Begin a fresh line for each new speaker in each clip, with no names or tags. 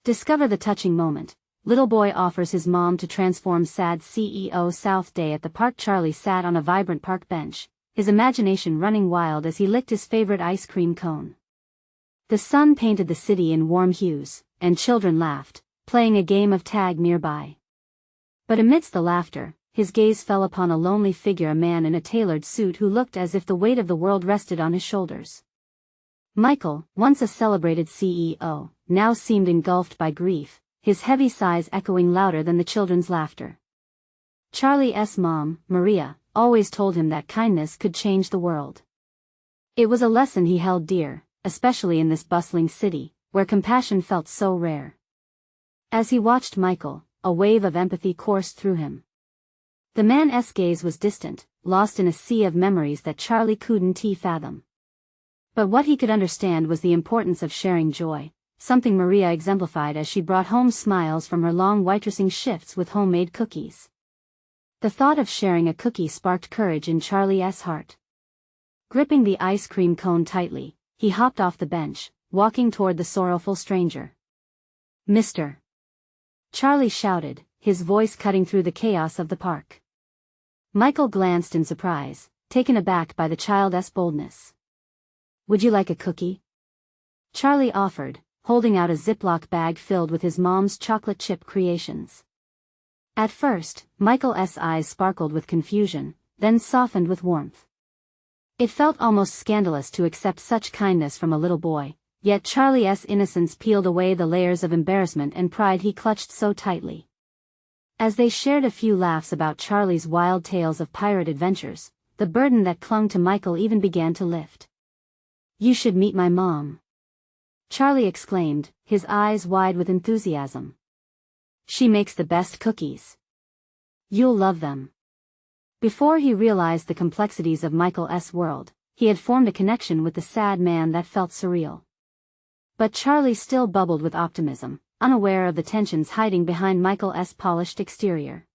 Discover the touching moment. Little boy offers his mom to transform sad CEO South Day at the park. Charlie sat on a vibrant park bench, his imagination running wild as he licked his favorite ice cream cone. The sun painted the city in warm hues, and children laughed, playing a game of tag nearby. But amidst the laughter, his gaze fell upon a lonely figure, a man in a tailored suit who looked as if the weight of the world rested on his shoulders. Michael, once a celebrated CEO, now seemed engulfed by grief, his heavy sighs echoing louder than the children's laughter. Charlie's mom, Maria, always told him that kindness could change the world. It was a lesson he held dear, especially in this bustling city, where compassion felt so rare. As he watched Michael, a wave of empathy coursed through him. The man's gaze was distant, lost in a sea of memories that Charlie couldn't fathom. But what he could understand was the importance of sharing joy, something Maria exemplified as she brought home smiles from her long waitressing shifts with homemade cookies. The thought of sharing a cookie sparked courage in Charlie's heart. Gripping the ice cream cone tightly, he hopped off the bench, walking toward the sorrowful stranger. "Mister!" Charlie shouted, his voice cutting through the chaos of the park. Michael glanced in surprise, taken aback by the child's boldness. "Would you like a cookie?" Charlie offered, holding out a Ziploc bag filled with his mom's chocolate chip creations. At first, Michael's eyes sparkled with confusion, then softened with warmth. It felt almost scandalous to accept such kindness from a little boy, yet Charlie's innocence peeled away the layers of embarrassment and pride he clutched so tightly. As they shared a few laughs about Charlie's wild tales of pirate adventures, the burden that clung to Michael even began to lift. "You should meet my mom," Charlie exclaimed, his eyes wide with enthusiasm. "She makes the best cookies. You'll love them." Before he realized the complexities of Michael's world, he had formed a connection with the sad man that felt surreal. But Charlie still bubbled with optimism, unaware of the tensions hiding behind Michael's polished exterior.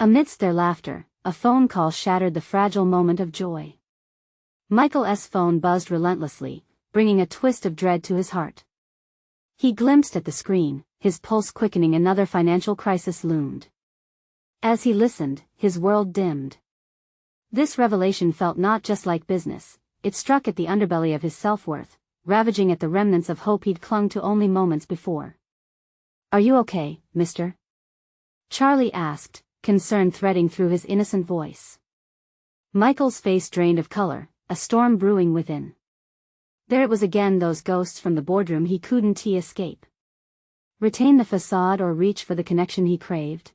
Amidst their laughter, a phone call shattered the fragile moment of joy. Michael's phone buzzed relentlessly, bringing a twist of dread to his heart. He glimpsed at the screen, his pulse quickening. Another financial crisis loomed. As he listened, his world dimmed. This revelation felt not just like business, it struck at the underbelly of his self-worth, ravaging at the remnants of hope he'd clung to only moments before. "Are you okay, mister?" Charlie asked, concern threading through his innocent voice. Michael's face drained of color, a storm brewing within. There it was again, those ghosts from the boardroom he couldn't escape. Retain the facade or reach for the connection he craved?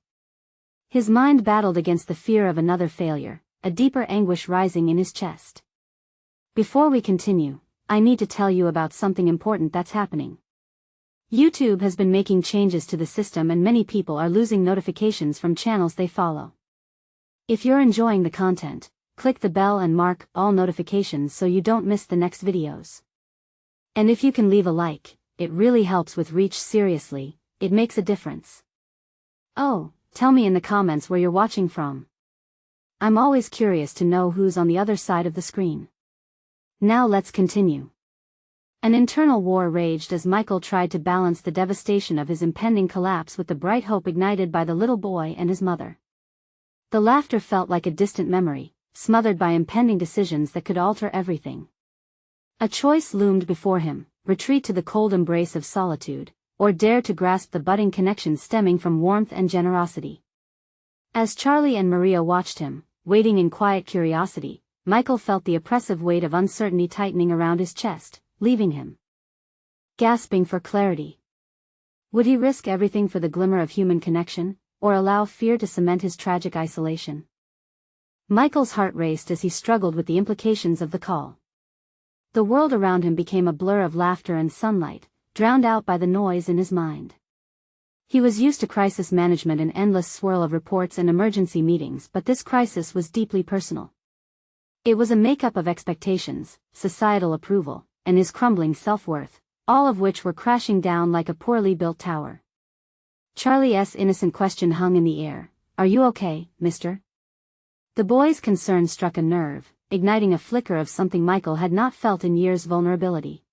His mind battled against the fear of another failure, a deeper anguish rising in his chest. Before we continue, I need to tell you about something important that's happening. YouTube has been making changes to the system and many people are losing notifications from channels they follow. If you're enjoying the content, click the bell and mark all notifications so you don't miss the next videos. And if you can leave a like, it really helps with reach. Seriously, it makes a difference. Oh, tell me in the comments where you're watching from. I'm always curious to know who's on the other side of the screen. Now let's continue. An internal war raged as Michael tried to balance the devastation of his impending collapse with the bright hope ignited by the little boy and his mother. The laughter felt like a distant memory, smothered by impending decisions that could alter everything. A choice loomed before him: retreat to the cold embrace of solitude, or dare to grasp the budding connection stemming from warmth and generosity. As Charlie and Maria watched him, waiting in quiet curiosity, Michael felt the oppressive weight of uncertainty tightening around his chest, leaving him gasping for clarity. Would he risk everything for the glimmer of human connection, or allow fear to cement his tragic isolation? Michael's heart raced as he struggled with the implications of the call. The world around him became a blur of laughter and sunlight, drowned out by the noise in his mind. He was used to crisis management, an endless swirl of reports and emergency meetings, but this crisis was deeply personal. It was a makeup of expectations, societal approval, and his crumbling self-worth, all of which were crashing down like a poorly built tower. Charlie's innocent question hung in the air: "Are you okay, mister?" The boy's concern struck a nerve, igniting a flicker of something Michael had not felt in years: vulnerability.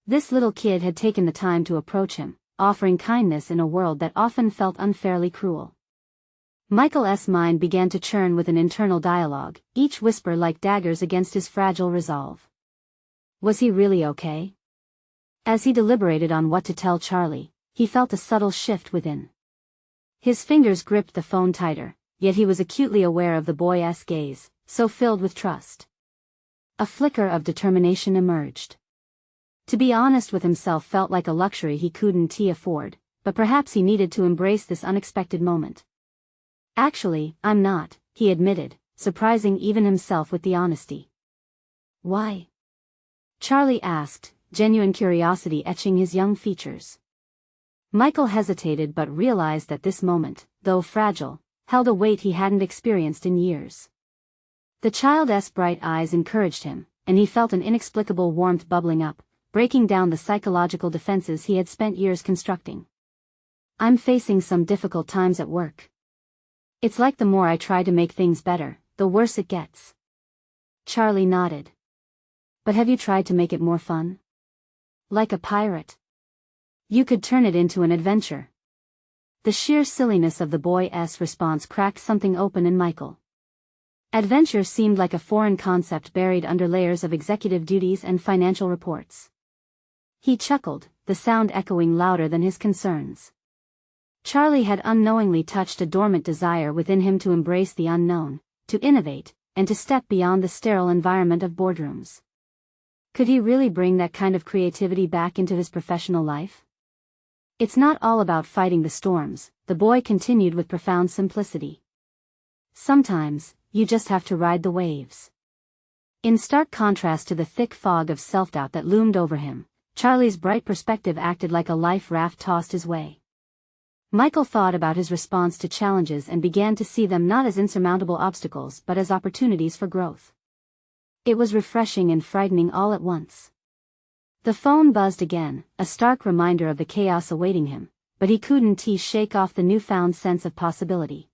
This little kid had taken the time to approach him, offering kindness in a world that often felt unfairly cruel. Michael's mind began to churn with an internal dialogue, each whisper like daggers against his fragile resolve. Was he really okay? As he deliberated on what to tell Charlie, he felt a subtle shift within. His fingers gripped the phone tighter, yet he was acutely aware of the boy's gaze, so filled with trust. A flicker of determination emerged. To be honest with himself felt like a luxury he couldn't afford, but perhaps he needed to embrace this unexpected moment. Actually, I'm not, he admitted, surprising even himself with the honesty. Why? Charlie asked, genuine curiosity etching his young features. Michael hesitated but realized that this moment, though fragile, held a weight he hadn't experienced in years. The child's bright eyes encouraged him, and he felt an inexplicable warmth bubbling up, breaking down the psychological defenses he had spent years constructing. I'm facing some difficult times at work. It's like the more I try to make things better, the worse it gets. Charlie nodded. But have you tried to make it more fun? Like a pirate? You could turn it into an adventure. The sheer silliness of the boy's response cracked something open in Michael. Adventure seemed like a foreign concept buried under layers of executive duties and financial reports. He chuckled, the sound echoing louder than his concerns. Charlie had unknowingly touched a dormant desire within him to embrace the unknown, to innovate, and to step beyond the sterile environment of boardrooms. Could he really bring that kind of creativity back into his professional life? It's not all about fighting the storms, the boy continued with profound simplicity. Sometimes, you just have to ride the waves. In stark contrast to the thick fog of self-doubt that loomed over him, Charlie's bright perspective acted like a life raft tossed his way. Michael thought about his response to challenges and began to see them not as insurmountable obstacles but as opportunities for growth. It was refreshing and frightening all at once. The phone buzzed again, a stark reminder of the chaos awaiting him, but he couldn't shake off the newfound sense of possibility.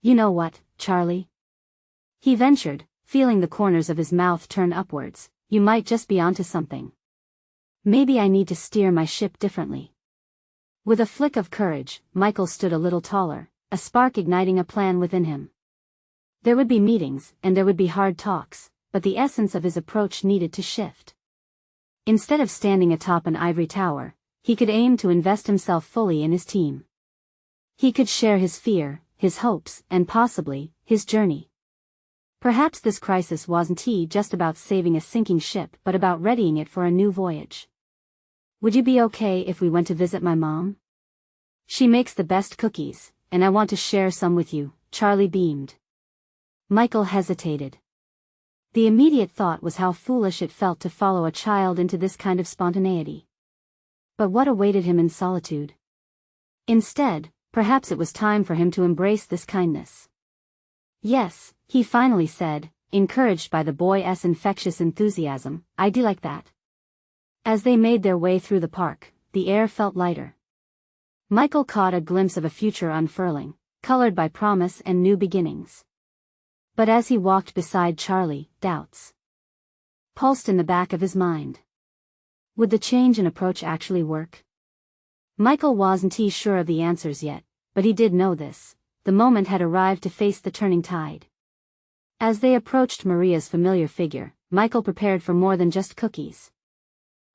You know what, Charlie? He ventured, feeling the corners of his mouth turn upwards, you might just be onto something. Maybe I need to steer my ship differently. With a flick of courage, Michael stood a little taller, a spark igniting a plan within him. There would be meetings, and there would be hard talks, but the essence of his approach needed to shift. Instead of standing atop an ivory tower, he could aim to invest himself fully in his team. He could share his fear, his hopes, and possibly, his journey. Perhaps this crisis wasn't just about saving a sinking ship but about readying it for a new voyage. Would you be okay if we went to visit my mom? She makes the best cookies, and I want to share some with you, Charlie beamed. Michael hesitated. The immediate thought was how foolish it felt to follow a child into this kind of spontaneity. But what awaited him in solitude? Instead, perhaps it was time for him to embrace this kindness. Yes, he finally said, encouraged by the boy's infectious enthusiasm, I'd do like that. As they made their way through the park, the air felt lighter. Michael caught a glimpse of a future unfurling, colored by promise and new beginnings. But as he walked beside Charlie, doubts pulsed in the back of his mind. Would the change in approach actually work? Michael wasn't sure of the answers yet, but he did know this: the moment had arrived to face the turning tide. As they approached Maria's familiar figure, Michael prepared for more than just cookies.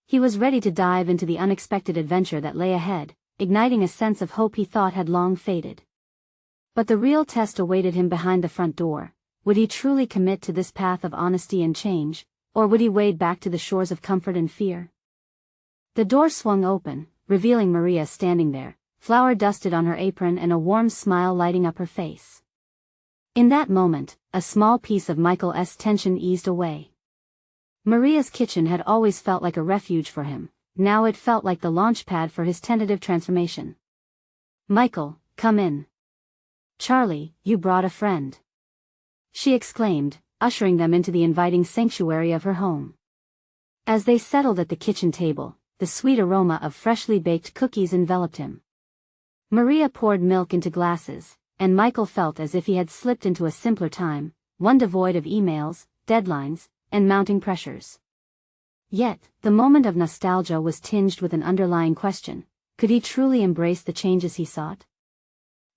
He was ready to dive into the unexpected adventure that lay ahead, igniting a sense of hope he thought had long faded. But the real test awaited him behind the front door. Would he truly commit to this path of honesty and change, or would he wade back to the shores of comfort and fear? The door swung open, revealing Maria standing there, flour dusted on her apron and a warm smile lighting up her face. In that moment, a small piece of Michael's tension eased away. Maria's kitchen had always felt like a refuge for him, now it felt like the launch pad for his tentative transformation. Michael, come in. Charlie, you brought a friend. She exclaimed, ushering them into the inviting sanctuary of her home. As they settled at the kitchen table, the sweet aroma of freshly baked cookies enveloped him. Maria poured milk into glasses, and Michael felt as if he had slipped into a simpler time, one devoid of emails, deadlines, and mounting pressures. Yet, the moment of nostalgia was tinged with an underlying question: Could he truly embrace the changes he sought?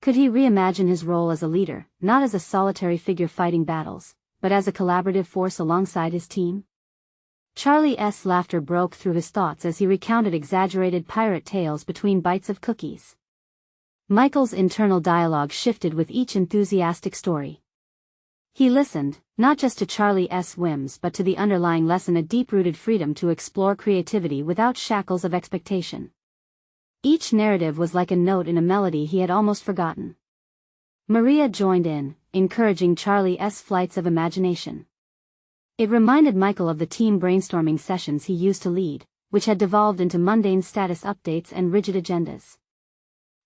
Could he reimagine his role as a leader, not as a solitary figure fighting battles, but as a collaborative force alongside his team? Charlie's laughter broke through his thoughts as he recounted exaggerated pirate tales between bites of cookies. Michael's internal dialogue shifted with each enthusiastic story. He listened, not just to Charlie's whims but to the underlying lesson, a deep-rooted freedom to explore creativity without shackles of expectation. Each narrative was like a note in a melody he had almost forgotten. Maria joined in, encouraging Charlie's flights of imagination. It reminded Michael of the team brainstorming sessions he used to lead, which had devolved into mundane status updates and rigid agendas.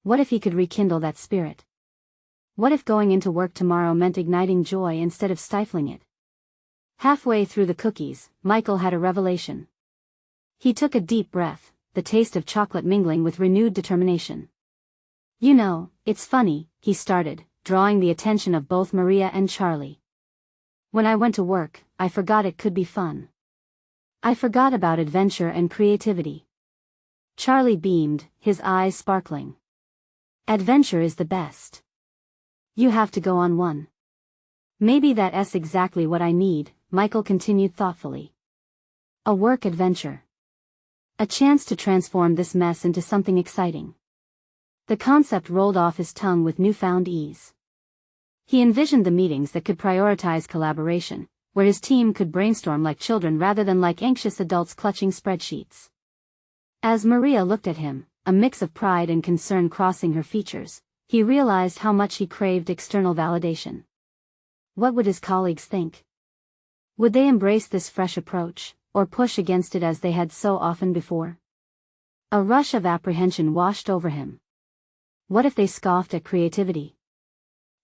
What if he could rekindle that spirit? What if going into work tomorrow meant igniting joy instead of stifling it? Halfway through the cookies, Michael had a revelation. He took a deep breath, the taste of chocolate mingling with renewed determination. "You know, it's funny," he started, drawing the attention of both Maria and Charlie. "When I went to work, I forgot it could be fun. I forgot about adventure and creativity." Charlie beamed, his eyes sparkling. "Adventure is the best. You have to go on one." "Maybe that's exactly what I need," Michael continued thoughtfully. "A work adventure. A chance to transform this mess into something exciting." The concept rolled off his tongue with newfound ease. He envisioned the meetings that could prioritize collaboration, where his team could brainstorm like children rather than like anxious adults clutching spreadsheets. As Maria looked at him, a mix of pride and concern crossing her features, he realized how much he craved external validation. What would his colleagues think? Would they embrace this fresh approach, or push against it as they had so often before? A rush of apprehension washed over him. What if they scoffed at creativity?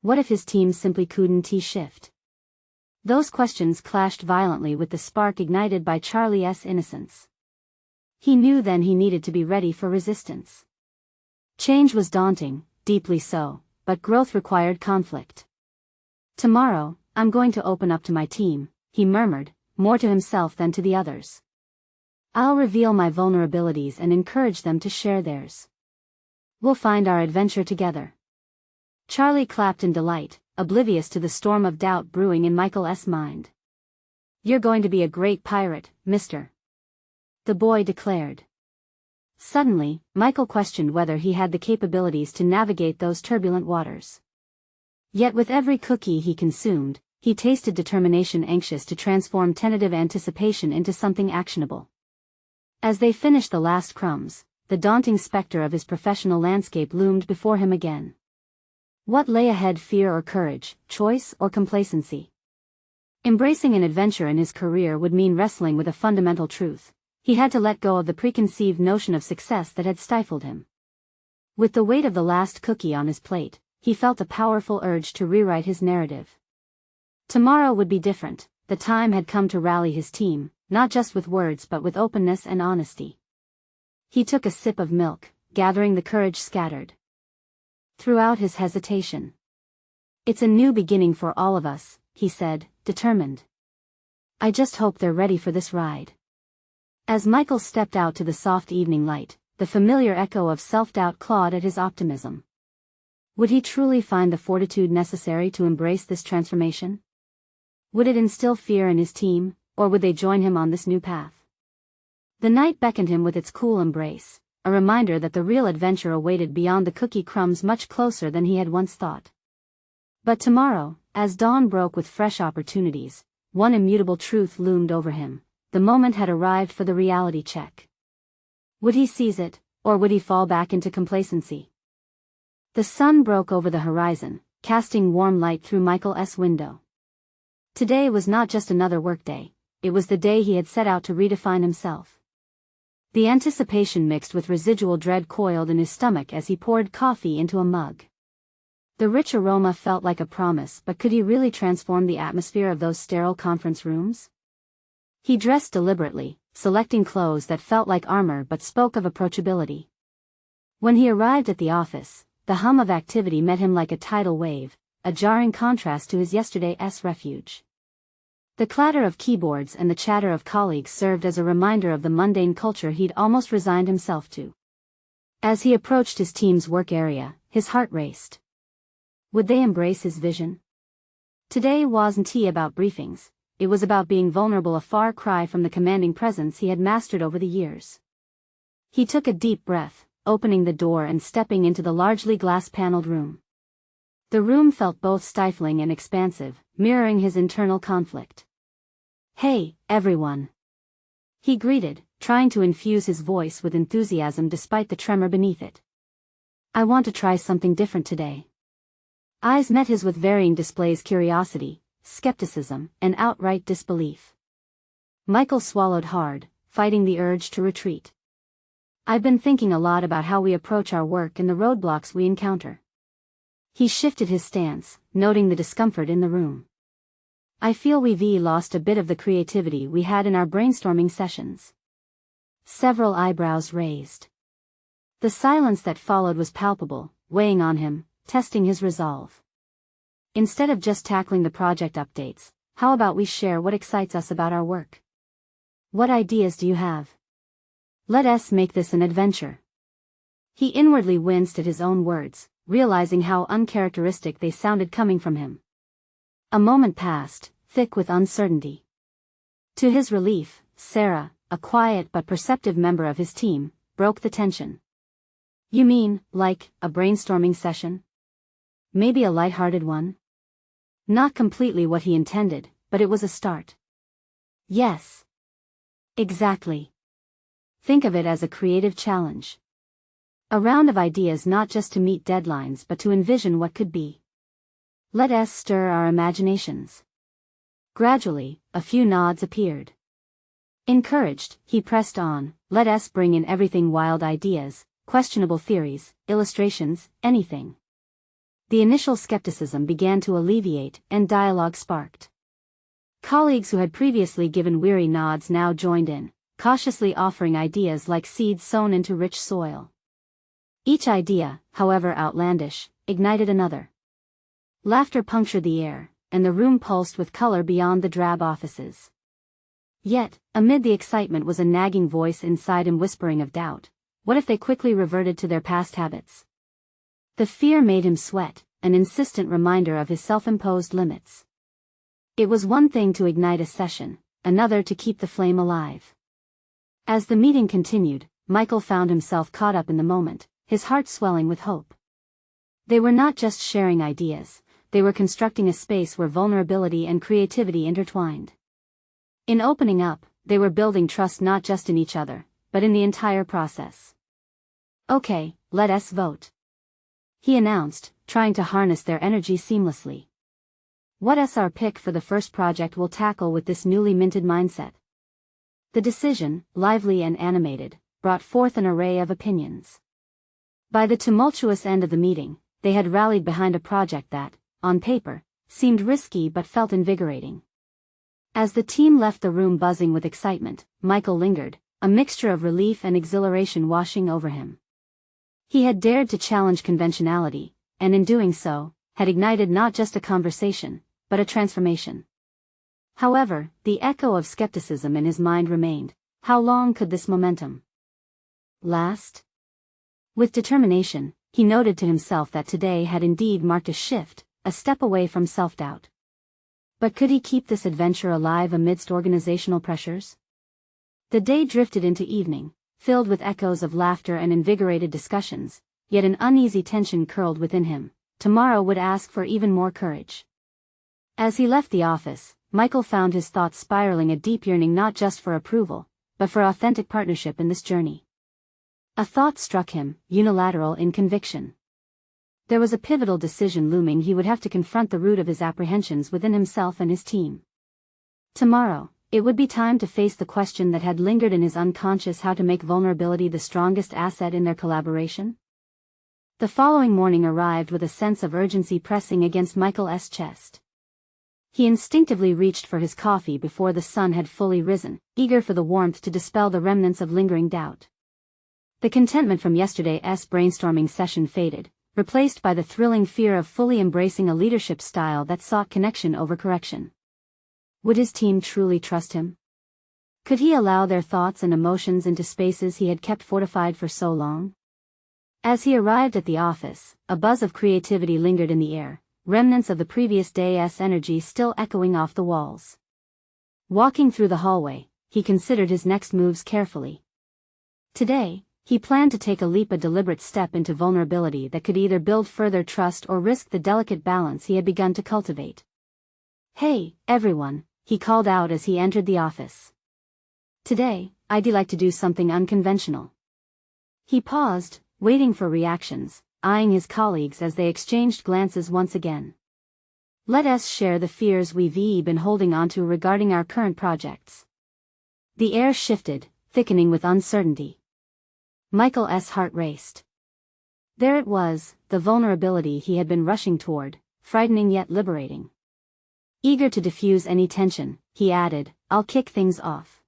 What if his team simply couldn't shift? Those questions clashed violently with the spark ignited by Charlie's innocence. He knew then he needed to be ready for resistance. Change was daunting, deeply so, but growth required conflict. "Tomorrow, I'm going to open up to my team," he murmured, more to himself than to the others. "I'll reveal my vulnerabilities and encourage them to share theirs. We'll find our adventure together." Charlie clapped in delight, oblivious to the storm of doubt brewing in Michael's mind. "You're going to be a great pirate, mister," the boy declared. Suddenly, Michael questioned whether he had the capabilities to navigate those turbulent waters. Yet with every cookie he consumed, he tasted determination, anxious to transform tentative anticipation into something actionable. As they finished the last crumbs, the daunting specter of his professional landscape loomed before him again. What lay ahead? Fear or courage, choice or complacency? Embracing an adventure in his career would mean wrestling with a fundamental truth. He had to let go of the preconceived notion of success that had stifled him. With the weight of the last cookie on his plate, he felt a powerful urge to rewrite his narrative. Tomorrow would be different. The time had come to rally his team, not just with words but with openness and honesty. He took a sip of milk, gathering the courage scattered throughout his hesitation. "It's a new beginning for all of us," he said, determined. "I just hope they're ready for this ride." As Michael stepped out to the soft evening light, the familiar echo of self-doubt clawed at his optimism. Would he truly find the fortitude necessary to embrace this transformation? Would it instill fear in his team, or would they join him on this new path? The night beckoned him with its cool embrace, a reminder that the real adventure awaited beyond the cookie crumbs, much closer than he had once thought. But tomorrow, as dawn broke with fresh opportunities, one immutable truth loomed over him. The moment had arrived for the reality check. Would he seize it, or would he fall back into complacency? The sun broke over the horizon, casting warm light through Michael's window. Today was not just another workday, it was the day he had set out to redefine himself. The anticipation mixed with residual dread coiled in his stomach as he poured coffee into a mug. The rich aroma felt like a promise, but could he really transform the atmosphere of those sterile conference rooms? He dressed deliberately, selecting clothes that felt like armor but spoke of approachability. When he arrived at the office, the hum of activity met him like a tidal wave, a jarring contrast to his yesterday's refuge. The clatter of keyboards and the chatter of colleagues served as a reminder of the mundane culture he'd almost resigned himself to. As he approached his team's work area, his heart raced. Would they embrace his vision? Today wasn't about briefings, it was about being vulnerable, a far cry from the commanding presence he had mastered over the years. He took a deep breath, opening the door and stepping into the largely glass-paneled room. The room felt both stifling and expansive, mirroring his internal conflict. "Hey, everyone," he greeted, trying to infuse his voice with enthusiasm despite the tremor beneath it. "I want to try something different today." Eyes met his with varying displays: curiosity, skepticism, and outright disbelief. Michael swallowed hard, fighting the urge to retreat. "I've been thinking a lot about how we approach our work and the roadblocks we encounter." He shifted his stance, noting the discomfort in the room. "I feel we've lost a bit of the creativity we had in our brainstorming sessions." Several eyebrows raised. The silence that followed was palpable, weighing on him, testing his resolve. "Instead of just tackling the project updates, how about we share what excites us about our work? What ideas do you have? Let us make this an adventure." He inwardly winced at his own words, realizing how uncharacteristic they sounded coming from him. A moment passed, thick with uncertainty. To his relief, Sarah, a quiet but perceptive member of his team, broke the tension. "You mean, like, a brainstorming session? Maybe a light-hearted one?" Not completely what he intended, but it was a start. "Yes. Exactly. Think of it as a creative challenge. A round of ideas not just to meet deadlines but to envision what could be. Let us stir our imaginations." Gradually, a few nods appeared. Encouraged, he pressed on, "Let us bring in everything: wild ideas, questionable theories, illustrations, anything." The initial skepticism began to alleviate, and dialogue sparked. Colleagues who had previously given weary nods now joined in, cautiously offering ideas like seeds sown into rich soil. Each idea, however outlandish, ignited another. Laughter punctured the air, and the room pulsed with color beyond the drab offices. Yet, amid the excitement was a nagging voice inside him whispering of doubt. What if they quickly reverted to their past habits? The fear made him sweat, an insistent reminder of his self-imposed limits. It was one thing to ignite a session, another to keep the flame alive. As the meeting continued, Michael found himself caught up in the moment, his heart swelling with hope. They were not just sharing ideas, they were constructing a space where vulnerability and creativity intertwined. In opening up, they were building trust not just in each other, but in the entire process. "Okay, let us vote," he announced, trying to harness their energy seamlessly. "What's our pick for the first project we'll tackle with this newly minted mindset?" The decision, lively and animated, brought forth an array of opinions. By the tumultuous end of the meeting, they had rallied behind a project that, on paper, seemed risky but felt invigorating. As the team left the room buzzing with excitement, Michael lingered, a mixture of relief and exhilaration washing over him. He had dared to challenge conventionality, and in doing so, had ignited not just a conversation, but a transformation. However, the echo of skepticism in his mind remained. How long could this momentum last? With determination, he noted to himself that today had indeed marked a shift, a step away from self-doubt. But could he keep this adventure alive amidst organizational pressures? The day drifted into evening, filled with echoes of laughter and invigorated discussions, yet an uneasy tension curled within him. Tomorrow would ask for even more courage. As he left the office, Michael found his thoughts spiraling, a deep yearning not just for approval, but for authentic partnership in this journey. A thought struck him, unilateral in conviction. There was a pivotal decision looming. He would have to confront the root of his apprehensions within himself and his team. Tomorrow, it would be time to face the question that had lingered in his unconscious: how to make vulnerability the strongest asset in their collaboration. The following morning arrived with a sense of urgency pressing against Michael's chest. He instinctively reached for his coffee before the sun had fully risen, eager for the warmth to dispel the remnants of lingering doubt. The contentment from yesterday's brainstorming session faded, replaced by the thrilling fear of fully embracing a leadership style that sought connection over correction. Would his team truly trust him? Could he allow their thoughts and emotions into spaces he had kept fortified for so long? As he arrived at the office, a buzz of creativity lingered in the air, remnants of the previous day's energy still echoing off the walls. Walking through the hallway, he considered his next moves carefully. Today, he planned to take a deliberate step into vulnerability that could either build further trust or risk the delicate balance he had begun to cultivate. "Hey, everyone," he called out as he entered the office. "Today, I'd like to do something unconventional." He paused, waiting for reactions, eyeing his colleagues as they exchanged glances once again. "Let us share the fears we've been holding onto regarding our current projects." The air shifted, thickening with uncertainty. Michael's heart raced. There it was, the vulnerability he had been rushing toward, frightening yet liberating. Eager to diffuse any tension, he added, "I'll kick things off.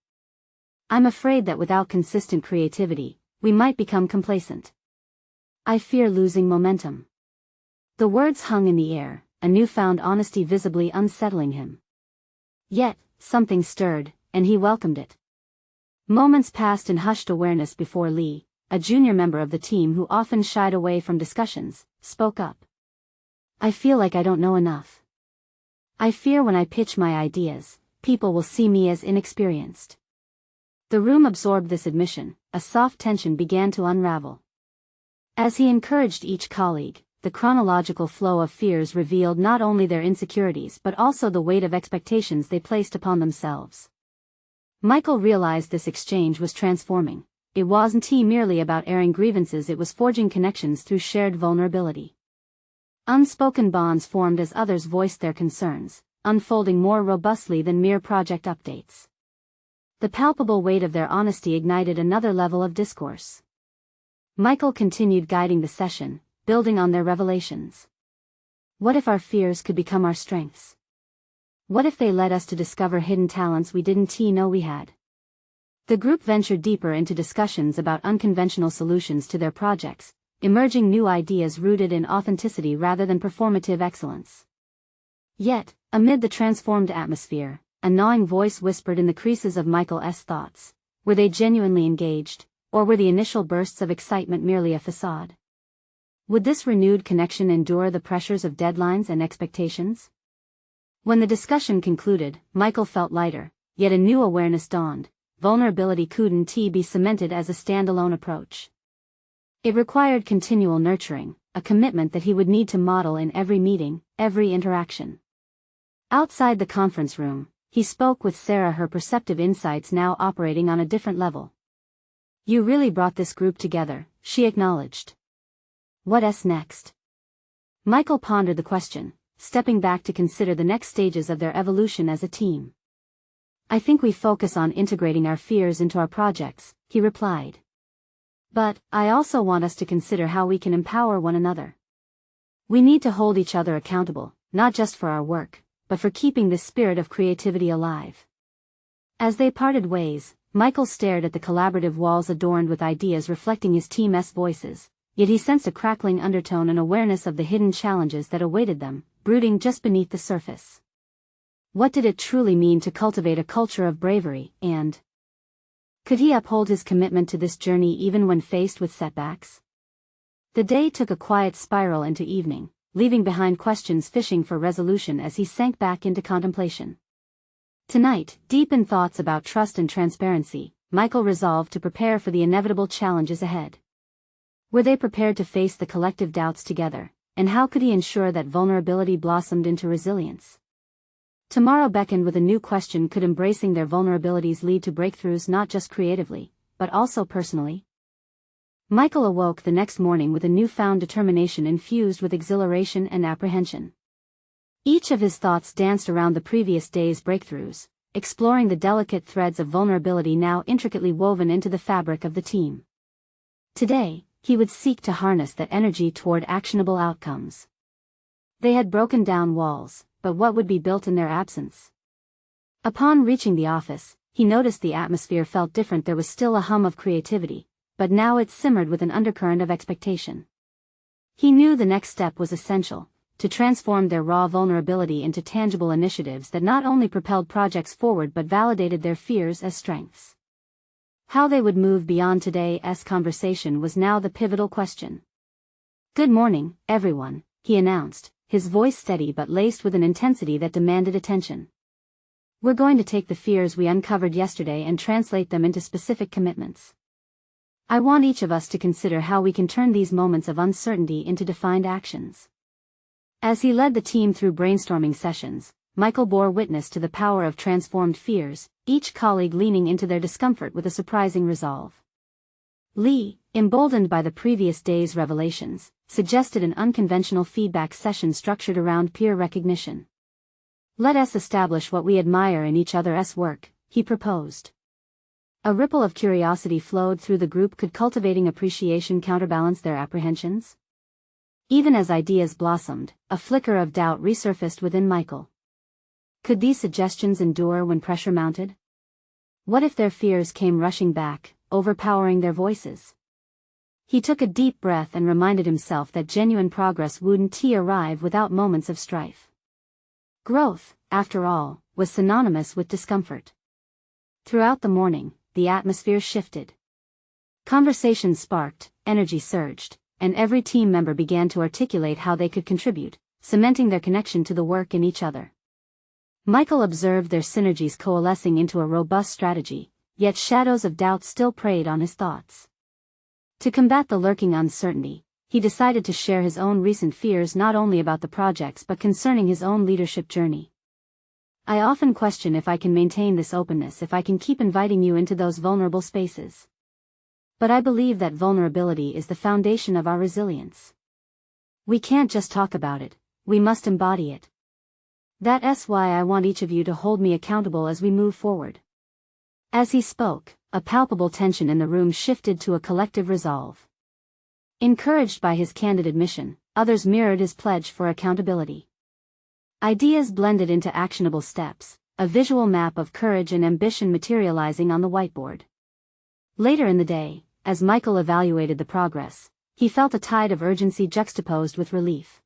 I'm afraid that without consistent creativity, we might become complacent. I fear losing momentum." The words hung in the air, a newfound honesty visibly unsettling him. Yet, something stirred, and he welcomed it. Moments passed in hushed awareness before Lee, a junior member of the team who often shied away from discussions, spoke up. "I feel like I don't know enough. I fear when I pitch my ideas, people will see me as inexperienced." The room absorbed this admission, a soft tension began to unravel. As he encouraged each colleague, the chronological flow of fears revealed not only their insecurities but also the weight of expectations they placed upon themselves. Michael realized this exchange was transforming. It wasn't merely about airing grievances, it was forging connections through shared vulnerability. Unspoken bonds formed as others voiced their concerns, unfolding more robustly than mere project updates. The palpable weight of their honesty ignited another level of discourse. Michael continued guiding the session, building on their revelations. What if our fears could become our strengths? What if they led us to discover hidden talents we didn't know we had? The group ventured deeper into discussions about unconventional solutions to their projects, emerging new ideas rooted in authenticity rather than performative excellence. Yet, amid the transformed atmosphere, a gnawing voice whispered in the creases of Michael's thoughts. Were they genuinely engaged, or were the initial bursts of excitement merely a facade? Would this renewed connection endure the pressures of deadlines and expectations? When the discussion concluded, Michael felt lighter, yet a new awareness dawned. Vulnerability couldn't be cemented as a standalone approach. It required continual nurturing, a commitment that he would need to model in every meeting, every interaction. Outside the conference room, he spoke with Sarah, her perceptive insights now operating on a different level. "You really brought this group together," she acknowledged. "What's next?" Michael pondered the question, stepping back to consider the next stages of their evolution as a team. "I think we focus on integrating our fears into our projects," he replied. "But, I also want us to consider how we can empower one another. We need to hold each other accountable, not just for our work, but for keeping this spirit of creativity alive." As they parted ways, Michael stared at the collaborative walls adorned with ideas reflecting his team's voices, yet he sensed a crackling undertone and awareness of the hidden challenges that awaited them, brooding just beneath the surface. What did it truly mean to cultivate a culture of bravery, and could he uphold his commitment to this journey even when faced with setbacks? The day took a quiet spiral into evening, leaving behind questions fishing for resolution as he sank back into contemplation. Tonight, deep in thoughts about trust and transparency, Michael resolved to prepare for the inevitable challenges ahead. Were they prepared to face the collective doubts together, and how could he ensure that vulnerability blossomed into resilience? Tomorrow beckoned with a new question: could embracing their vulnerabilities lead to breakthroughs not just creatively, but also personally? Michael awoke the next morning with a newfound determination infused with exhilaration and apprehension. Each of his thoughts danced around the previous day's breakthroughs, exploring the delicate threads of vulnerability now intricately woven into the fabric of the team. Today, he would seek to harness that energy toward actionable outcomes. They had broken down walls, but what would be built in their absence? Upon reaching the office, he noticed the atmosphere felt different. There was still a hum of creativity, but now it simmered with an undercurrent of expectation. He knew the next step was essential, to transform their raw vulnerability into tangible initiatives that not only propelled projects forward but validated their fears as strengths. How they would move beyond today's conversation was now the pivotal question. Good morning, everyone, he announced, his voice steady but laced with an intensity that demanded attention. We're going to take the fears we uncovered yesterday and translate them into specific commitments. I want each of us to consider how we can turn these moments of uncertainty into defined actions. As he led the team through brainstorming sessions, Michael bore witness to the power of transformed fears, each colleague leaning into their discomfort with a surprising resolve. Lee, emboldened by the previous day's revelations, suggested an unconventional feedback session structured around peer recognition. Let us establish what we admire in each other's work, he proposed. A ripple of curiosity flowed through the group. Could cultivating appreciation counterbalance their apprehensions? Even as ideas blossomed, a flicker of doubt resurfaced within Michael. Could these suggestions endure when pressure mounted? What if their fears came rushing back, overpowering their voices? He took a deep breath and reminded himself that genuine progress wouldn't arrive without moments of strife. Growth, after all, was synonymous with discomfort. Throughout the morning, the atmosphere shifted. Conversations sparked, energy surged, and every team member began to articulate how they could contribute, cementing their connection to the work and each other. Michael observed their synergies coalescing into a robust strategy, yet shadows of doubt still preyed on his thoughts. To combat the lurking uncertainty, he decided to share his own recent fears not only about the projects but concerning his own leadership journey. I often question if I can maintain this openness, if I can keep inviting you into those vulnerable spaces. But I believe that vulnerability is the foundation of our resilience. We can't just talk about it, we must embody it. That's why I want each of you to hold me accountable as we move forward. As he spoke, a palpable tension in the room shifted to a collective resolve. Encouraged by his candid admission, others mirrored his pledge for accountability. Ideas blended into actionable steps, a visual map of courage and ambition materializing on the whiteboard. Later in the day, as Michael evaluated the progress, he felt a tide of urgency juxtaposed with relief.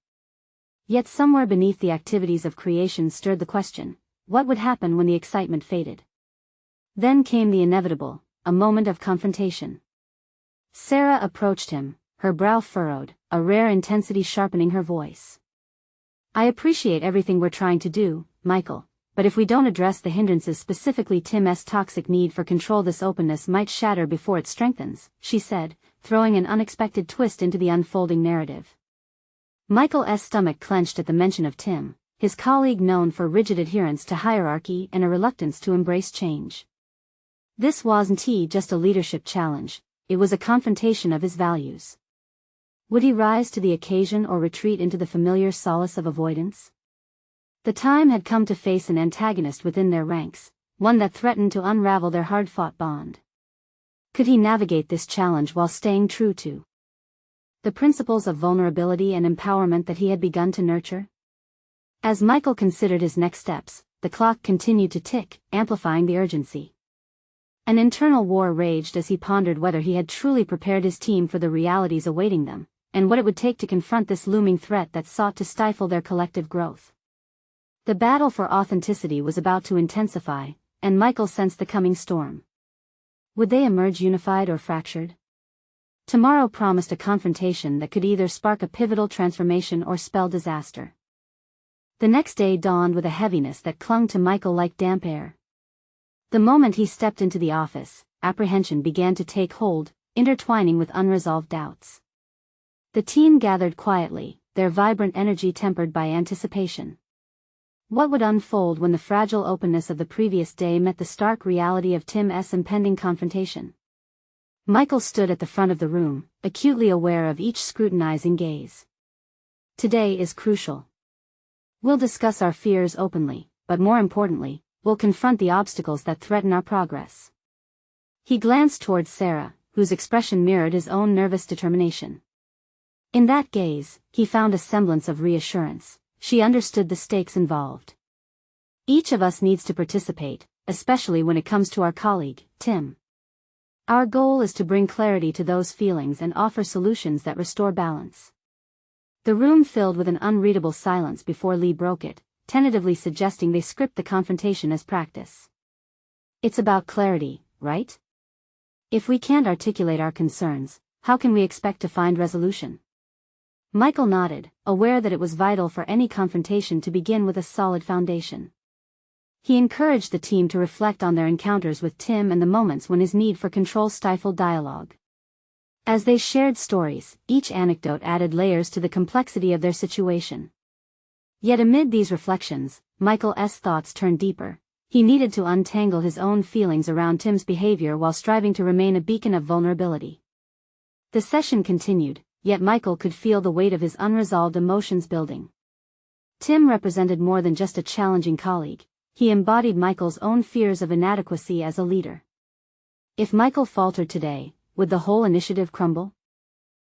Yet somewhere beneath the activities of creation stirred the question, what would happen when the excitement faded? Then came the inevitable, a moment of confrontation. Sarah approached him, her brow furrowed, a rare intensity sharpening her voice. I appreciate everything we're trying to do, Michael, but if we don't address the hindrances, specifically Tim's toxic need for control, this openness might shatter before it strengthens, she said, throwing an unexpected twist into the unfolding narrative. Michael's stomach clenched at the mention of Tim, his colleague known for rigid adherence to hierarchy and a reluctance to embrace change. This wasn't just a leadership challenge, it was a confrontation of his values. Would he rise to the occasion or retreat into the familiar solace of avoidance? The time had come to face an antagonist within their ranks, one that threatened to unravel their hard-fought bond. Could he navigate this challenge while staying true to the principles of vulnerability and empowerment that he had begun to nurture? As Michael considered his next steps, the clock continued to tick, amplifying the urgency. An internal war raged as he pondered whether he had truly prepared his team for the realities awaiting them, and what it would take to confront this looming threat that sought to stifle their collective growth. The battle for authenticity was about to intensify, and Michael sensed the coming storm. Would they emerge unified or fractured? Tomorrow promised a confrontation that could either spark a pivotal transformation or spell disaster. The next day dawned with a heaviness that clung to Michael like damp air. The moment he stepped into the office, apprehension began to take hold, intertwining with unresolved doubts. The team gathered quietly, their vibrant energy tempered by anticipation. What would unfold when the fragile openness of the previous day met the stark reality of Tim's impending confrontation? Michael stood at the front of the room, acutely aware of each scrutinizing gaze. Today is crucial. We'll discuss our fears openly, but more importantly, we'll confront the obstacles that threaten our progress. He glanced towards Sarah, whose expression mirrored his own nervous determination. In that gaze, he found a semblance of reassurance. She understood the stakes involved. Each of us needs to participate, especially when it comes to our colleague, Tim. Our goal is to bring clarity to those feelings and offer solutions that restore balance. The room filled with an unreadable silence before Lee broke it, tentatively suggesting they script the confrontation as practice. It's about clarity, right? If we can't articulate our concerns, how can we expect to find resolution? Michael nodded, aware that it was vital for any confrontation to begin with a solid foundation. He encouraged the team to reflect on their encounters with Tim and the moments when his need for control stifled dialogue. As they shared stories, each anecdote added layers to the complexity of their situation. Yet amid these reflections, Michael's thoughts turned deeper. He needed to untangle his own feelings around Tim's behavior while striving to remain a beacon of vulnerability. The session continued, yet Michael could feel the weight of his unresolved emotions building. Tim represented more than just a challenging colleague. He embodied Michael's own fears of inadequacy as a leader. If Michael faltered today, would the whole initiative crumble?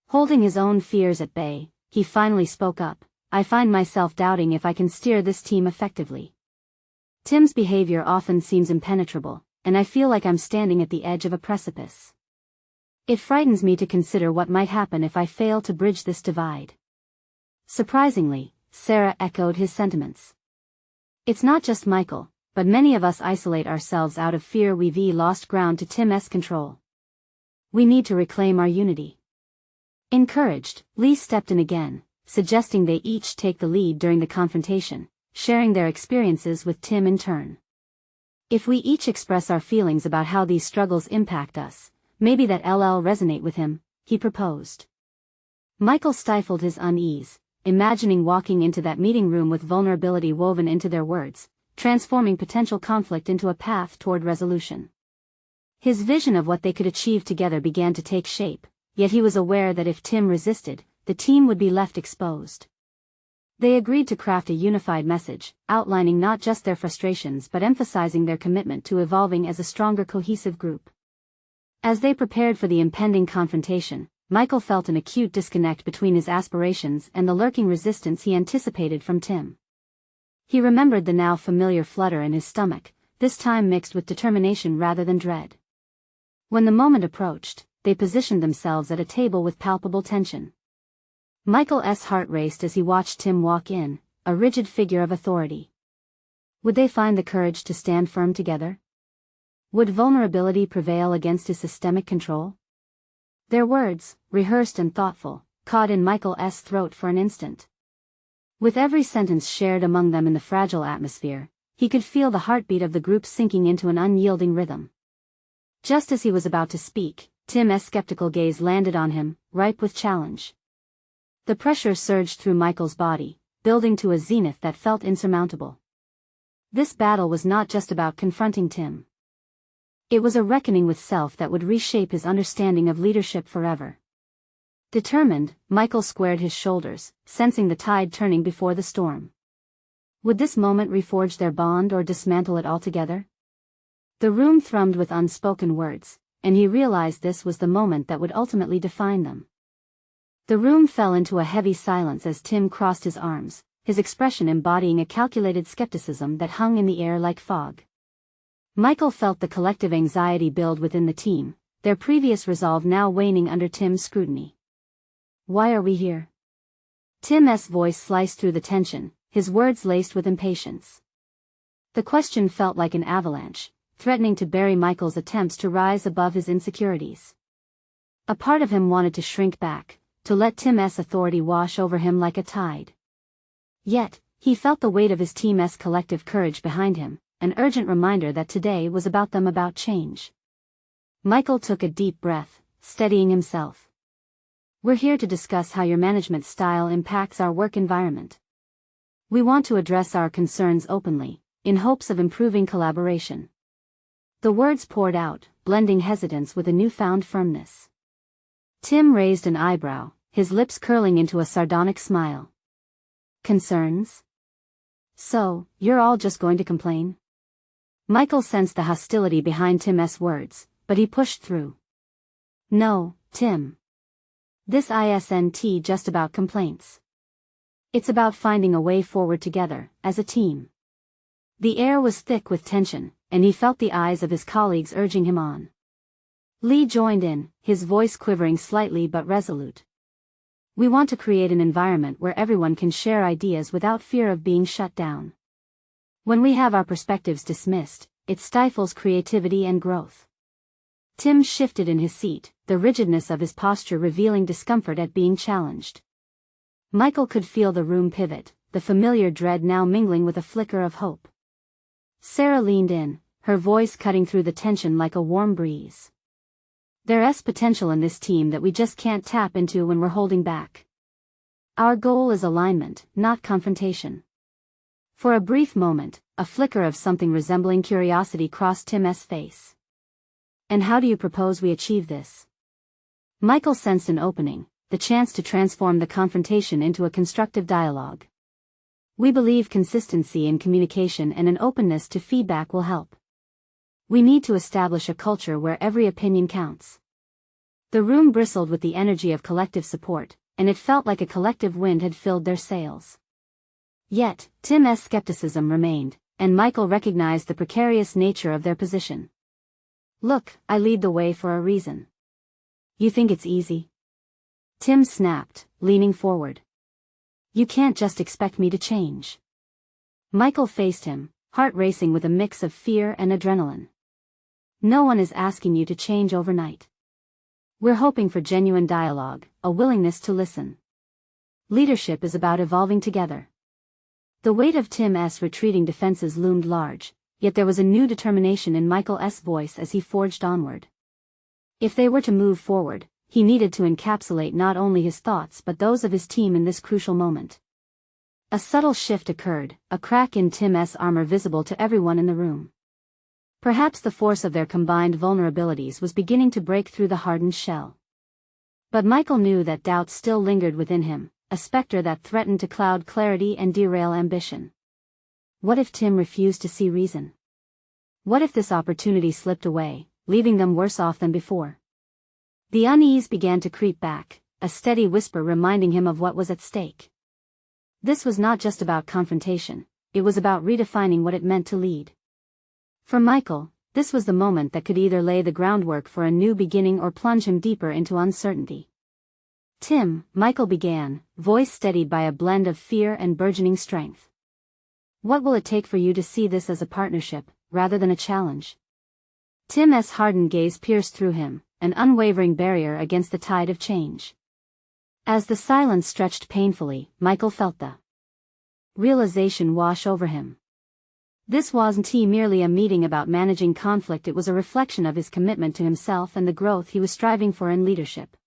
Holding his own fears at bay, he finally spoke up. I find myself doubting if I can steer this team effectively. Tim's behavior often seems impenetrable, and I feel like I'm standing at the edge of a precipice. It frightens me to consider what might happen if I fail to bridge this divide. Surprisingly, Sarah echoed his sentiments. It's not just Michael, but many of us isolate ourselves out of fear we've lost ground to Tim's control. We need to reclaim our unity. Encouraged, Lee stepped in again, suggesting they each take the lead during the confrontation, sharing their experiences with Tim in turn. If we each express our feelings about how these struggles impact us, maybe that'll resonate with him, he proposed. Michael stifled his unease, imagining walking into that meeting room with vulnerability woven into their words, transforming potential conflict into a path toward resolution. His vision of what they could achieve together began to take shape, yet he was aware that if Tim resisted, the team would be left exposed. They agreed to craft a unified message, outlining not just their frustrations but emphasizing their commitment to evolving as a stronger cohesive group. As they prepared for the impending confrontation, Michael felt an acute disconnect between his aspirations and the lurking resistance he anticipated from Tim. He remembered the now familiar flutter in his stomach, this time mixed with determination rather than dread. When the moment approached, they positioned themselves at a table with palpable tension. Michael's heart raced as he watched Tim walk in, a rigid figure of authority. Would they find the courage to stand firm together? Would vulnerability prevail against his systemic control? Their words, rehearsed and thoughtful, caught in Michael's throat for an instant. With every sentence shared among them in the fragile atmosphere, he could feel the heartbeat of the group sinking into an unyielding rhythm. Just as he was about to speak, Tim's skeptical gaze landed on him, ripe with challenge. The pressure surged through Michael's body, building to a zenith that felt insurmountable. This battle was not just about confronting Tim. It was a reckoning with self that would reshape his understanding of leadership forever. Determined, Michael squared his shoulders, sensing the tide turning before the storm. Would this moment reforge their bond or dismantle it altogether? The room thrummed with unspoken words, and he realized this was the moment that would ultimately define them. The room fell into a heavy silence as Tim crossed his arms, his expression embodying a calculated skepticism that hung in the air like fog. Michael felt the collective anxiety build within the team, their previous resolve now waning under Tim's scrutiny. Why are we here? Tim's voice sliced through the tension, his words laced with impatience. The question felt like an avalanche, threatening to bury Michael's attempts to rise above his insecurities. A part of him wanted to shrink back, to let Tim's authority wash over him like a tide. Yet, he felt the weight of his team's collective courage behind him, an urgent reminder that today was about them, about change. Michael took a deep breath, steadying himself. We're here to discuss how your management style impacts our work environment. We want to address our concerns openly, in hopes of improving collaboration. The words poured out, blending hesitance with a newfound firmness. Tim raised an eyebrow, his lips curling into a sardonic smile. Concerns? So, you're all just going to complain? Michael sensed the hostility behind Tim's words, but he pushed through. No, Tim. This isn't just about complaints. It's about finding a way forward together, as a team. The air was thick with tension, and he felt the eyes of his colleagues urging him on. Lee joined in, his voice quivering slightly but resolute. We want to create an environment where everyone can share ideas without fear of being shut down. When we have our perspectives dismissed, it stifles creativity and growth. Tim shifted in his seat, the rigidness of his posture revealing discomfort at being challenged. Michael could feel the room pivot, the familiar dread now mingling with a flicker of hope. Sarah leaned in, her voice cutting through the tension like a warm breeze. There's potential in this team that we just can't tap into when we're holding back. Our goal is alignment, not confrontation. For a brief moment, a flicker of something resembling curiosity crossed Tim's face. And how do you propose we achieve this? Michael sensed an opening, the chance to transform the confrontation into a constructive dialogue. We believe consistency in communication and an openness to feedback will help. We need to establish a culture where every opinion counts. The room bristled with the energy of collective support, and it felt like a collective wind had filled their sails. Yet, Tim's skepticism remained, and Michael recognized the precarious nature of their position. Look, I lead the way for a reason. You think it's easy? Tim snapped, leaning forward. You can't just expect me to change. Michael faced him, heart racing with a mix of fear and adrenaline. No one is asking you to change overnight. We're hoping for genuine dialogue, a willingness to listen. Leadership is about evolving together. The weight of Tim's retreating defenses loomed large, yet there was a new determination in Michael's voice as he forged onward. If they were to move forward, he needed to encapsulate not only his thoughts but those of his team in this crucial moment. A subtle shift occurred, a crack in Tim's armor visible to everyone in the room. Perhaps the force of their combined vulnerabilities was beginning to break through the hardened shell. But Michael knew that doubt still lingered within him, a specter that threatened to cloud clarity and derail ambition. What if Tim refused to see reason? What if this opportunity slipped away, leaving them worse off than before? The unease began to creep back, a steady whisper reminding him of what was at stake. This was not just about confrontation, it was about redefining what it meant to lead. For Michael, this was the moment that could either lay the groundwork for a new beginning or plunge him deeper into uncertainty. Tim, Michael began, voice steadied by a blend of fear and burgeoning strength. What will it take for you to see this as a partnership, rather than a challenge? Tim's hardened gaze pierced through him, an unwavering barrier against the tide of change. As the silence stretched painfully, Michael felt the realization wash over him. This wasn't merely a meeting about managing conflict, it was a reflection of his commitment to himself and the growth he was striving for in leadership.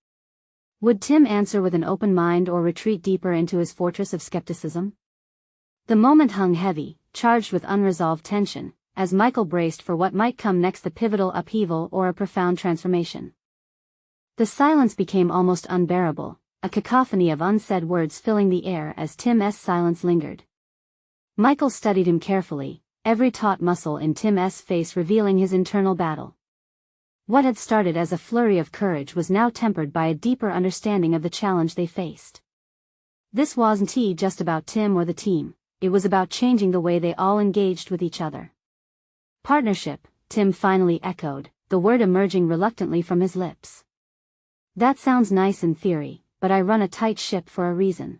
Would Tim answer with an open mind or retreat deeper into his fortress of skepticism? The moment hung heavy, charged with unresolved tension, as Michael braced for what might come next, the pivotal upheaval or a profound transformation. The silence became almost unbearable, a cacophony of unsaid words filling the air as Tim's silence lingered. Michael studied him carefully, every taut muscle in Tim's face revealing his internal battle. What had started as a flurry of courage was now tempered by a deeper understanding of the challenge they faced. This wasn't just about Tim or the team, it was about changing the way they all engaged with each other. Partnership, Tim finally echoed, the word emerging reluctantly from his lips. That sounds nice in theory, but I run a tight ship for a reason.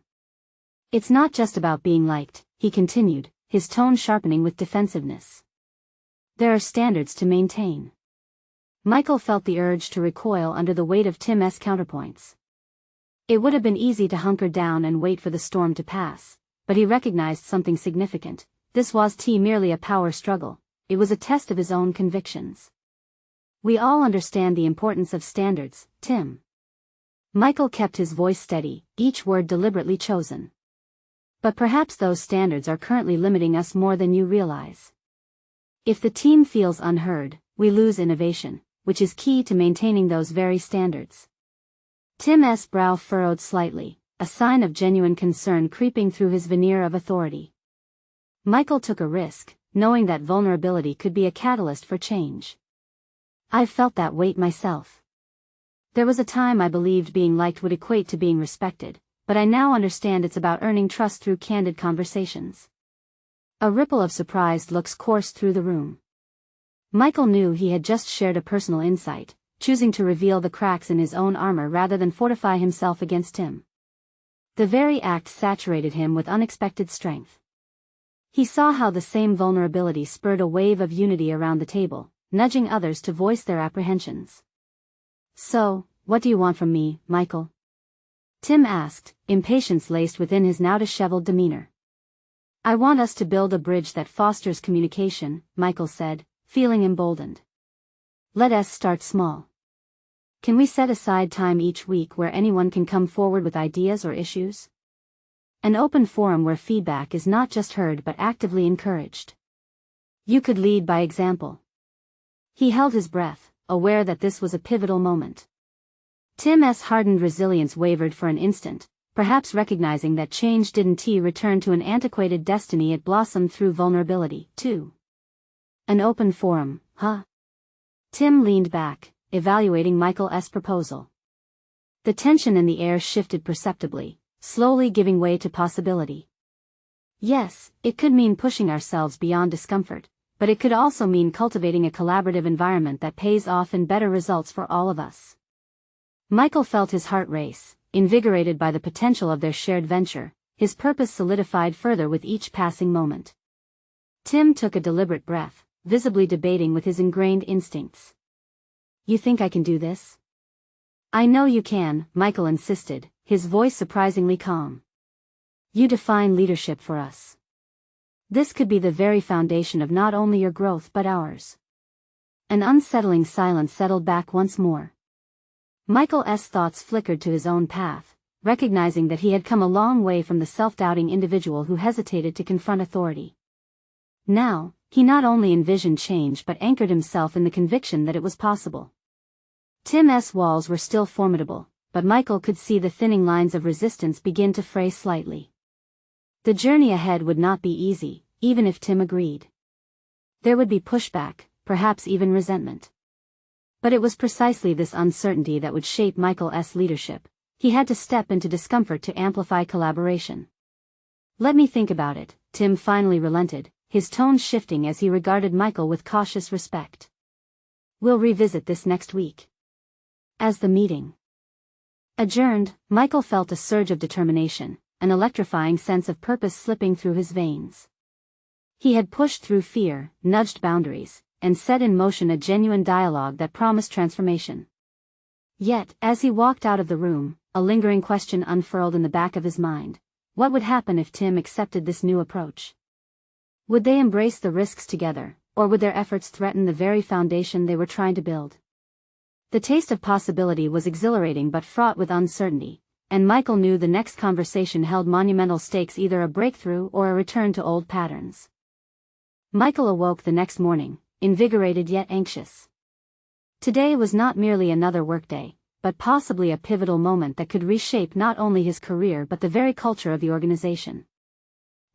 It's not just about being liked, he continued, his tone sharpening with defensiveness. There are standards to maintain. Michael felt the urge to recoil under the weight of Tim's counterpoints. It would have been easy to hunker down and wait for the storm to pass, but he recognized something significant. This wasn't merely a power struggle, it was a test of his own convictions. We all understand the importance of standards, Tim. Michael kept his voice steady, each word deliberately chosen. But perhaps those standards are currently limiting us more than you realize. If the team feels unheard, we lose innovation, which is key to maintaining those very standards. Tim's brow furrowed slightly, a sign of genuine concern creeping through his veneer of authority. Michael took a risk, knowing that vulnerability could be a catalyst for change. I've felt that weight myself. There was a time I believed being liked would equate to being respected, but I now understand it's about earning trust through candid conversations. A ripple of surprised looks coursed through the room. Michael knew he had just shared a personal insight, choosing to reveal the cracks in his own armor rather than fortify himself against Tim. The very act saturated him with unexpected strength. He saw how the same vulnerability spurred a wave of unity around the table, nudging others to voice their apprehensions. So, what do you want from me, Michael? Tim asked, impatience laced within his now disheveled demeanor. I want us to build a bridge that fosters communication, Michael said, feeling emboldened. Let us start small. Can we set aside time each week where anyone can come forward with ideas or issues? An open forum where feedback is not just heard but actively encouraged. You could lead by example. He held his breath, aware that this was a pivotal moment. Tim's hardened resilience wavered for an instant, perhaps recognizing that change didn't return to an antiquated destiny. It blossomed through vulnerability, too. An open forum, huh? Tim leaned back, evaluating Michael's proposal. The tension in the air shifted perceptibly, slowly giving way to possibility. Yes, it could mean pushing ourselves beyond discomfort, but it could also mean cultivating a collaborative environment that pays off in better results for all of us. Michael felt his heart race, invigorated by the potential of their shared venture, his purpose solidified further with each passing moment. Tim took a deliberate breath, visibly debating with his ingrained instincts. You think I can do this? I know you can, Michael insisted, his voice surprisingly calm. You define leadership for us. This could be the very foundation of not only your growth but ours. An unsettling silence settled back once more. Michael's thoughts flickered to his own path, recognizing that he had come a long way from the self-doubting individual who hesitated to confront authority. Now, he not only envisioned change but anchored himself in the conviction that it was possible. Tim's walls were still formidable, but Michael could see the thinning lines of resistance begin to fray slightly. The journey ahead would not be easy, even if Tim agreed. There would be pushback, perhaps even resentment. But it was precisely this uncertainty that would shape Michael's leadership. He had to step into discomfort to amplify collaboration. Let me think about it, Tim finally relented, his tone shifting as he regarded Michael with cautious respect. We'll revisit this next week. As the meeting adjourned, Michael felt a surge of determination, an electrifying sense of purpose slipping through his veins. He had pushed through fear, nudged boundaries, and set in motion a genuine dialogue that promised transformation. Yet, as he walked out of the room, a lingering question unfurled in the back of his mind. What would happen if Tim accepted this new approach? Would they embrace the risks together, or would their efforts threaten the very foundation they were trying to build? The taste of possibility was exhilarating but fraught with uncertainty, and Michael knew the next conversation held monumental stakes, either a breakthrough or a return to old patterns. Michael awoke the next morning, invigorated yet anxious. Today was not merely another workday, but possibly a pivotal moment that could reshape not only his career but the very culture of the organization.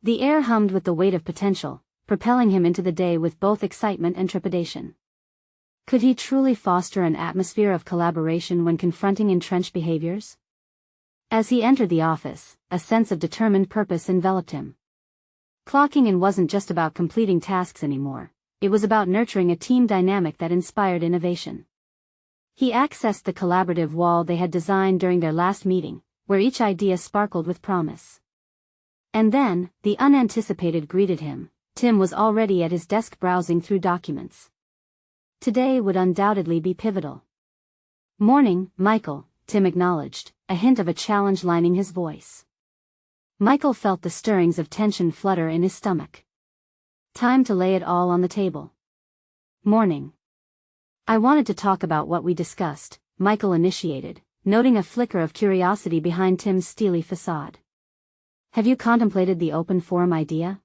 The air hummed with the weight of potential, propelling him into the day with both excitement and trepidation. Could he truly foster an atmosphere of collaboration when confronting entrenched behaviors? As he entered the office, a sense of determined purpose enveloped him. Clocking in wasn't just about completing tasks anymore. It was about nurturing a team dynamic that inspired innovation. He accessed the collaborative wall they had designed during their last meeting, where each idea sparkled with promise. And then, the unanticipated greeted him. Tim was already at his desk browsing through documents. Today would undoubtedly be pivotal. Morning, Michael, Tim acknowledged, a hint of a challenge lining his voice. Michael felt the stirrings of tension flutter in his stomach. Time to lay it all on the table. Morning. I wanted to talk about what we discussed, Michael initiated, noting a flicker of curiosity behind Tim's steely facade. Have you contemplated the open forum idea?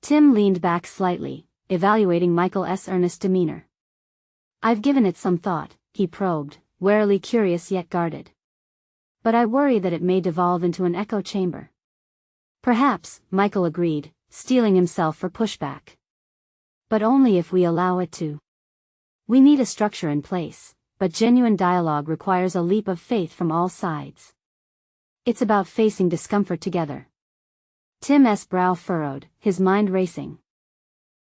Tim leaned back slightly, evaluating Michael's earnest demeanor. I've given it some thought, he probed, warily curious yet guarded. But I worry that it may devolve into an echo chamber. Perhaps, Michael agreed, steeling himself for pushback. But only if we allow it to. We need a structure in place, but genuine dialogue requires a leap of faith from all sides. It's about facing discomfort together. Tim's brow furrowed, his mind racing.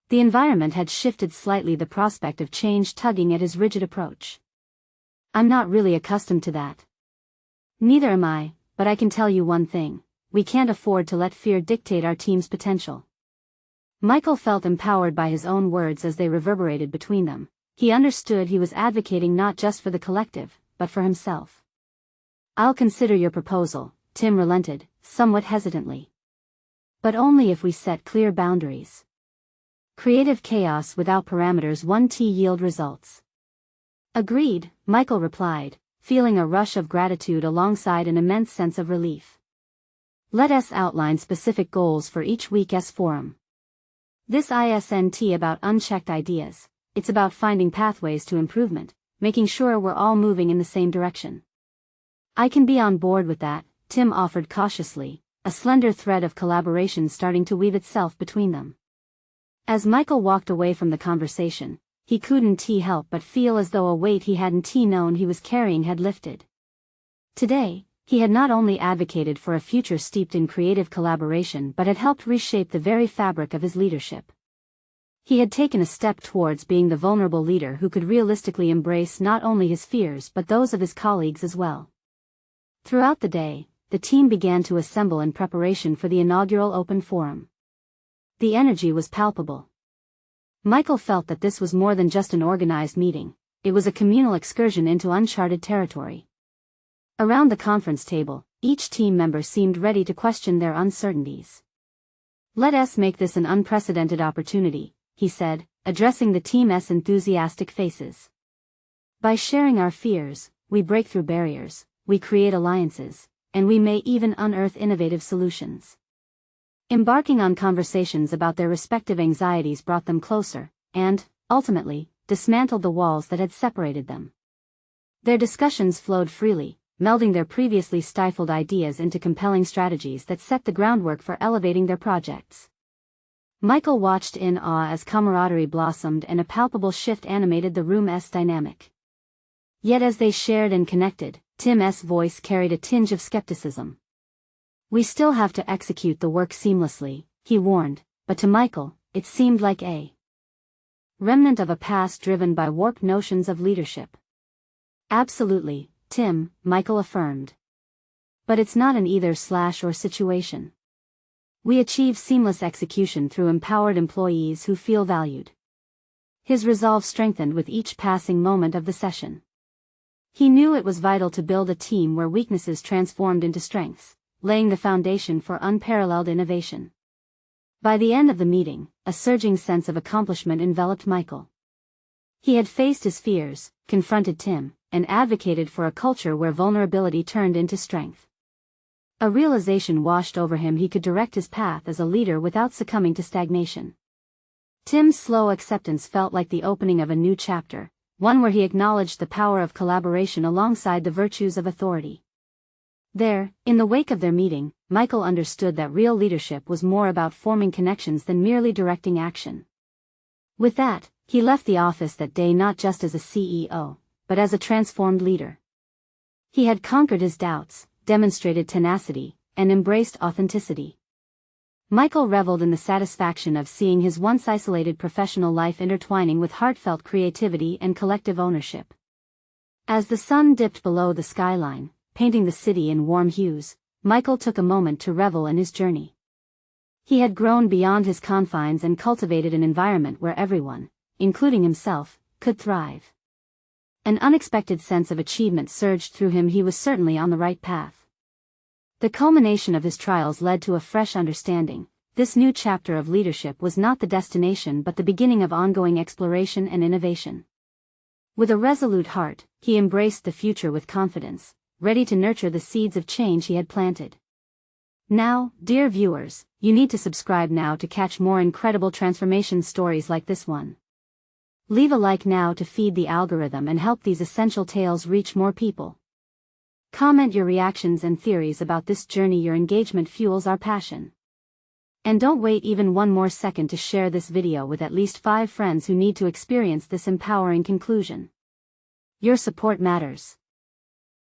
The environment had shifted slightly, the prospect of change tugging at his rigid approach. I'm not really accustomed to that. Neither am I, but I can tell you one thing. We can't afford to let fear dictate our team's potential. Michael felt empowered by his own words as they reverberated between them. He understood he was advocating not just for the collective, but for himself. I'll consider your proposal, Tim relented, somewhat hesitantly. But only if we set clear boundaries. Creative chaos without parameters won't yield results. Agreed, Michael replied, feeling a rush of gratitude alongside an immense sense of relief. Let us outline specific goals for each week's forum. This isn't about unchecked ideas, it's about finding pathways to improvement, making sure we're all moving in the same direction. I can be on board with that, Tim offered cautiously, a slender thread of collaboration starting to weave itself between them. As Michael walked away from the conversation, he couldn't help but feel as though a weight he hadn't known he was carrying had lifted. Today, he had not only advocated for a future steeped in creative collaboration but had helped reshape the very fabric of his leadership. He had taken a step towards being the vulnerable leader who could realistically embrace not only his fears but those of his colleagues as well. Throughout the day, the team began to assemble in preparation for the inaugural open forum. The energy was palpable. Michael felt that this was more than just an organized meeting, it was a communal excursion into uncharted territory. Around the conference table, each team member seemed ready to question their uncertainties. Let us make this an unprecedented opportunity, he said, addressing the team's enthusiastic faces. By sharing our fears, we break through barriers, we create alliances, and we may even unearth innovative solutions. Embarking on conversations about their respective anxieties brought them closer, and, ultimately, dismantled the walls that had separated them. Their discussions flowed freely, melding their previously stifled ideas into compelling strategies that set the groundwork for elevating their projects. Michael watched in awe as camaraderie blossomed and a palpable shift animated the room's dynamic. Yet as they shared and connected, Tim's voice carried a tinge of skepticism. We still have to execute the work seamlessly, he warned, but to Michael, it seemed like a remnant of a past driven by warped notions of leadership. Absolutely, Tim, Michael affirmed. But it's not an either/or situation. We achieve seamless execution through empowered employees who feel valued. His resolve strengthened with each passing moment of the session. He knew it was vital to build a team where weaknesses transformed into strengths, laying the foundation for unparalleled innovation. By the end of the meeting, a surging sense of accomplishment enveloped Michael. He had faced his fears, confronted Tim, and advocated for a culture where vulnerability turned into strength. A realization washed over him: he could direct his path as a leader without succumbing to stagnation. Tim's slow acceptance felt like the opening of a new chapter, one where he acknowledged the power of collaboration alongside the virtues of authority. There, in the wake of their meeting, Michael understood that real leadership was more about forming connections than merely directing action. With that, he left the office that day not just as a CEO, but as a transformed leader. He had conquered his doubts, demonstrated tenacity, and embraced authenticity. Michael reveled in the satisfaction of seeing his once isolated professional life intertwining with heartfelt creativity and collective ownership. As the sun dipped below the skyline, painting the city in warm hues, Michael took a moment to revel in his journey. He had grown beyond his confines and cultivated an environment where everyone, including himself, could thrive. An unexpected sense of achievement surged through him. He was certainly on the right path. The culmination of his trials led to a fresh understanding. This new chapter of leadership was not the destination but the beginning of ongoing exploration and innovation. With a resolute heart, he embraced the future with confidence, ready to nurture the seeds of change he had planted. Now, dear viewers, you need to subscribe now to catch more incredible transformation stories like this one. Leave a like now to feed the algorithm and help these essential tales reach more people. Comment your reactions and theories about this journey. Your engagement fuels our passion. And don't wait even one more second to share this video with at least 5 friends who need to experience this empowering conclusion. Your support matters.